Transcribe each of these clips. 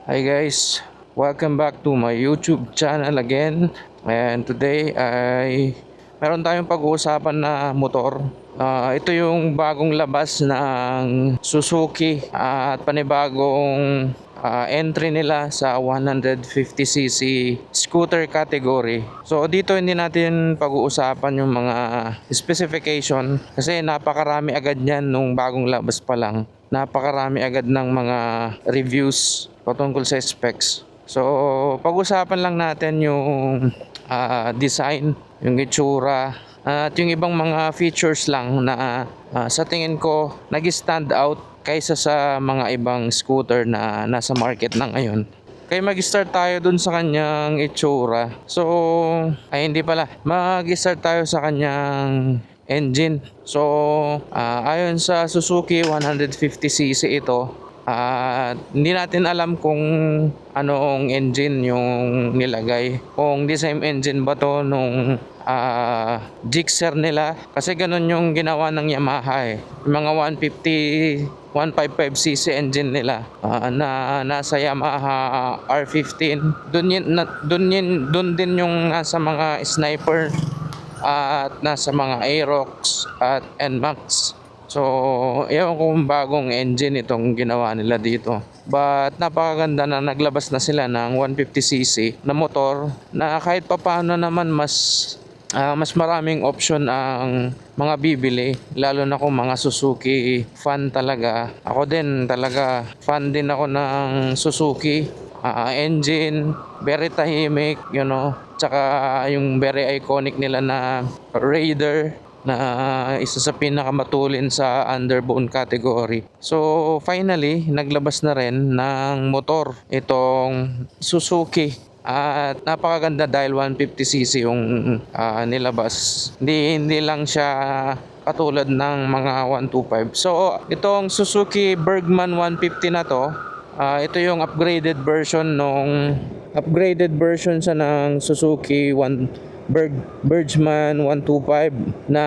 Hi guys, welcome back to my YouTube channel again. And today ay meron tayong pag-uusapan na motor. Ito yung bagong labas ng Suzuki at panibagong entry nila sa 150cc scooter category. So dito hindi natin pag-uusapan yung mga specification kasi napakarami agad niyan nung bagong labas pa lang. Napakarami agad ng mga reviews patungkol sa specs. So, pag-usapan lang natin yung design, yung itsura, at yung ibang mga features lang na sa tingin ko nag-stand out kaysa sa mga ibang scooter na nasa market na ngayon. Kaya mag-start tayo dun sa kanyang itsura. So, ay hindi pala. Mag-start tayo sa kanyang engine. So, ayon sa Suzuki 150cc ito, hindi natin alam kung anong engine yung nilagay. Kung the same engine ba to nung Gixxer nila. Kasi ganun yung ginawa ng Yamaha eh. Yung mga 150 155cc engine nila na nasa Yamaha R15. Dun din yung nasa mga Sniper at nasa mga Aerox at NMAX. So, ewan kung bagong engine itong ginawa nila dito. But napakaganda na naglabas na sila ng 150cc na motor na kahit papaano naman mas maraming option ang mga bibili, lalo na kung mga Suzuki fan talaga. Ako din talaga fan din ako ng Suzuki engine, very tahimik, tsaka yung very iconic nila na Raider na isa sa pinakamatulin sa underbone category. So finally, naglabas na rin ng motor itong Suzuki. At napakaganda dahil 150cc yung nilabas. Hindi lang siya katulad ng mga 125. So itong Suzuki Bergman 150 na to, ito yung upgraded version siya ng Suzuki Bergman 125 na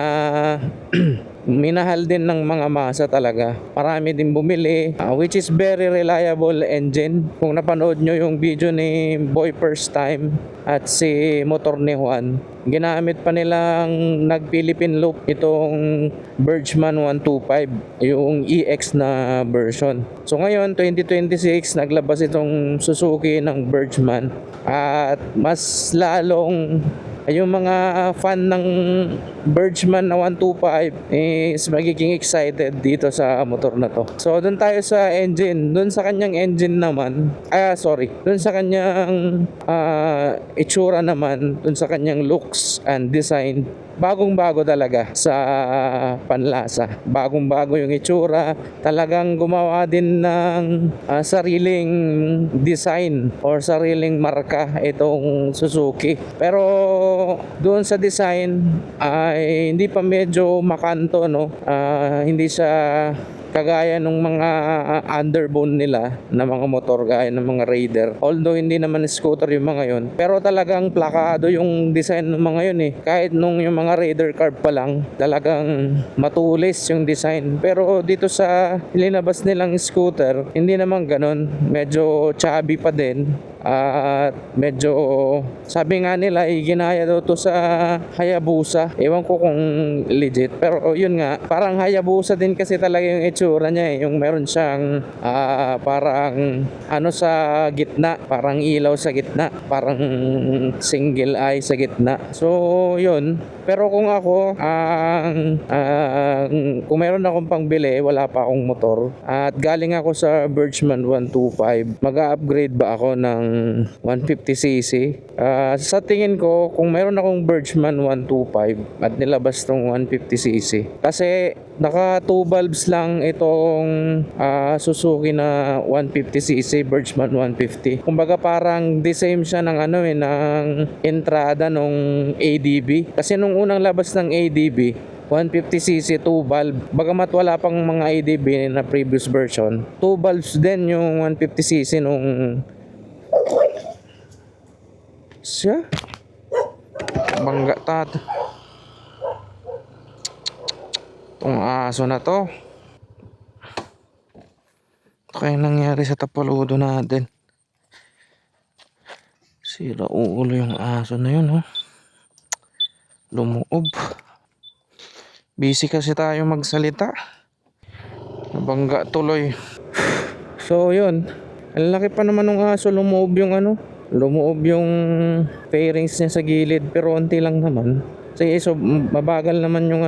minahal din ng mga masa talaga. Marami din bumili, which is very reliable engine. Kung napanood nyo yung video ni Boy First Time at si Motor ni Juan, ginamit pa nilang nag-Philippine loop itong Bergman 125, yung EX na version. So ngayon 2026 naglabas itong Suzuki ng Bergman at mas lalong yung mga fan ng Bergman na 125 is magiging excited dito sa motor na to. So doon tayo sa engine. Doon sa kanyang engine naman, doon sa kanyang itsura naman, doon sa kanyang looks and design, bagong-bago talaga sa panlasa. Bagong-bago yung itsura. Talagang gumawa din ng sariling design or sariling marka itong Suzuki. Pero doon sa design ay hindi pa medyo makanto, no? Hindi siya kagaya ng mga underbone nila na mga motor gaya ng mga Raider. Although hindi naman scooter yung mga yon, pero talagang plakado yung design ng mga yun eh. Kahit nung yung mga Raider carb pa lang, talagang matulis yung design. Pero dito sa linabas nilang scooter, hindi naman ganon. Medyo chubby pa din. At medyo sabi nga nila ginaya daw to sa Hayabusa. Ewan ko kung legit, pero yun nga, parang Hayabusa din kasi talaga yung itsura niya eh. Yung meron siyang parang sa gitna, parang ilaw sa gitna, parang single eye sa gitna. So yun. Pero kung ako kung meron akong pangbili, wala pa akong motor at galing ako sa Bergman 125, mag-upgrade ba ako ng 150cc? Sa tingin ko, kung meron akong Bergman 125 at nilabas tong 150cc, kasi naka 2 valves lang itong Suzuki na 150cc Bergman 150. Kumbaga parang the same siya ng ng entrada nung ADB. Kasi nung unang labas ng ADB, 150cc 2 valve, bagamat wala pang mga ADB na previous version, 2 valves din yung 150cc nung siya bangga tat tong aso na to. Ito kaya nangyari sa Tapaludo natin. Sira ulo yung aso na yun, oh. Lumuob. Busy kasi tayo magsalita. Nabangga tuloy. So yun, ang laki pa naman ng aso. Lumuob yung lumuob yung fairings niya sa gilid, pero onti lang naman. So mabagal naman yung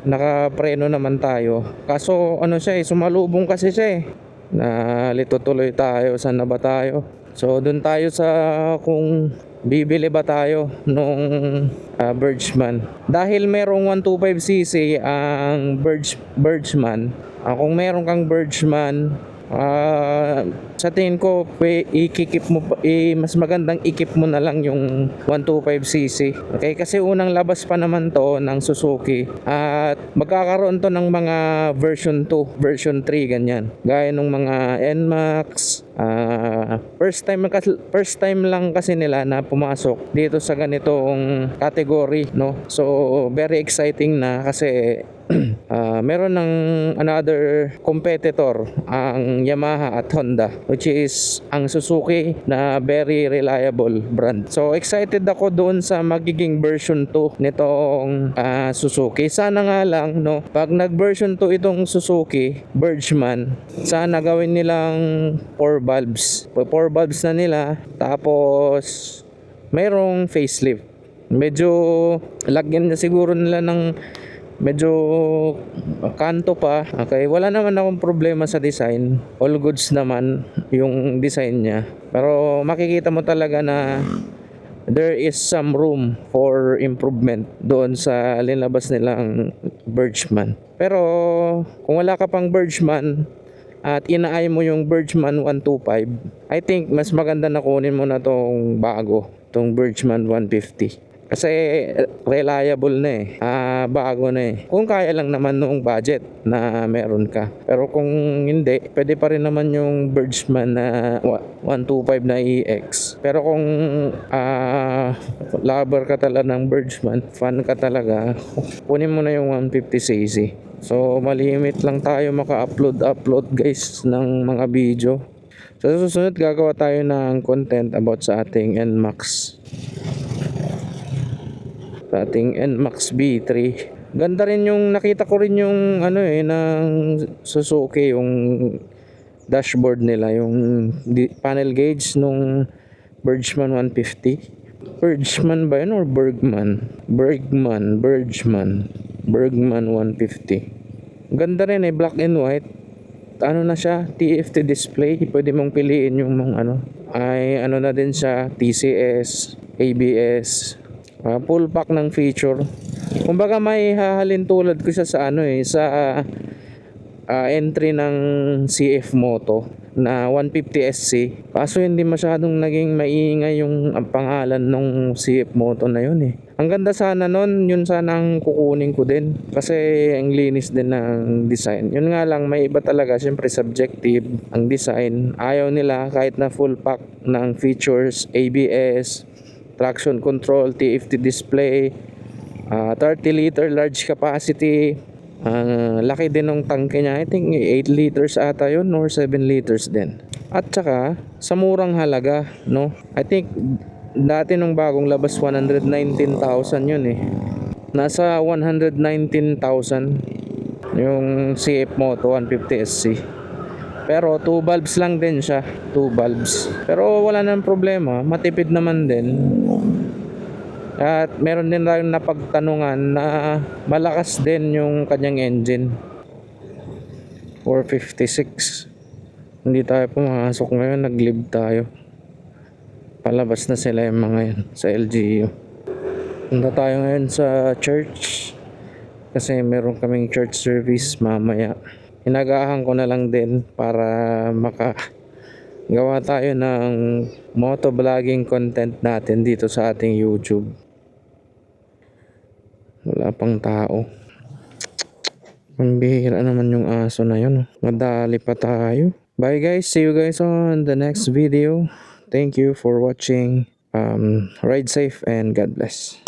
nakapreno naman tayo. Kaso siya sumalubong kasi siya Nalito tuloy tayo. Saan na ba tayo? So dun tayo sa kung bibili ba tayo nung Birchman. Dahil merong 125cc ang Birchman. Kung meron kang Birchman, sa tingin ko ikikip mo mas magandang ikip mo na lang yung 125cc. Okay, kasi unang labas pa naman to ng Suzuki at magkakaroon to ng mga version 2, version 3 ganyan. Gaya nung mga NMAX. First time lang kasi nila na pumasok dito sa ganitong category, no? So very exciting na kasi meron ng another competitor ang Yamaha at Honda, which is ang Suzuki na very reliable brand. So excited ako doon sa magiging version 2 nitong Suzuki. Sana nga lang, no, pag nag version 2 itong Suzuki Birchman, sana gawin nilang 4 valves. 4 valves na nila, tapos merong facelift. Medyo lagyan na siguro nila ng medyo kanto pa. Okay, wala naman akong problema sa design. All goods naman yung design niya. Pero makikita mo talaga na there is some room for improvement doon sa linabas nilang Birchman. Pero kung wala ka pang Birchman at inaay mo yung Birchman 125, I think mas maganda na kunin mo na tong bago, tong Birchman 150. Kasi reliable na bago na kung kaya lang naman noong budget na meron ka. Pero kung hindi, pwede pa rin naman yung Birchman na 125 na EX. Pero kung lover ka talaga ng Birchman, fan ka talaga, kunin mo na yung 150cc. So malimit lang tayo maka-upload guys ng mga video. So sa susunod gagawa tayo ng content about sa ating NMAX. Ating NMAX B3. Ganda rin yung nakita ko rin yung ng Suzuki, yung dashboard nila, yung panel gauge nung Birchman 150. Birchman ba yun or Bergman 150. Ganda rin black and white. Na siya, TFT display. Pwede mong piliin yung mga na din siya, TCS, ABS. Full pack ng feature. Kumbaga may hahalin tulad ko siya sa entry ng CF Moto na 150SC. Kaso hindi masyadong naging maingay yung pangalan ng CF Moto na yun Ang ganda sana nun, yun sana ang kukunin ko din. Kasi ang linis din ng design. Yun nga lang, may iba talaga. Siyempre subjective ang design. Ayaw nila kahit na full pack ng features, ABS, traction control, TFT display, 30 liter large capacity. Laki din ng tangke niya. I think 8 liters ata yun or 7 liters din. At saka sa murang halaga, no? I think dati nung bagong labas 119,000 yun Nasa 119,000 yung CF Moto 150SC. Pero 2 valves lang din siya, 2 valves. Pero wala nang problema, matipid naman din. At meron din tayong napagtanungan na malakas din yung kanyang engine. 456. Hindi tayo pumasok ngayon, nag-leave tayo. Palabas na sila yung mga yan sa LGU. Punta tayo ngayon sa church kasi meron kaming church service mamaya. Inagahan ko na lang din para makagawa tayo ng motovlogging content natin dito sa ating YouTube. Wala pang tao. Ang bihira naman yung aso na yun. Madali pa tayo. Bye guys, see you guys on the next video. Thank you for watching. Ride safe and God bless.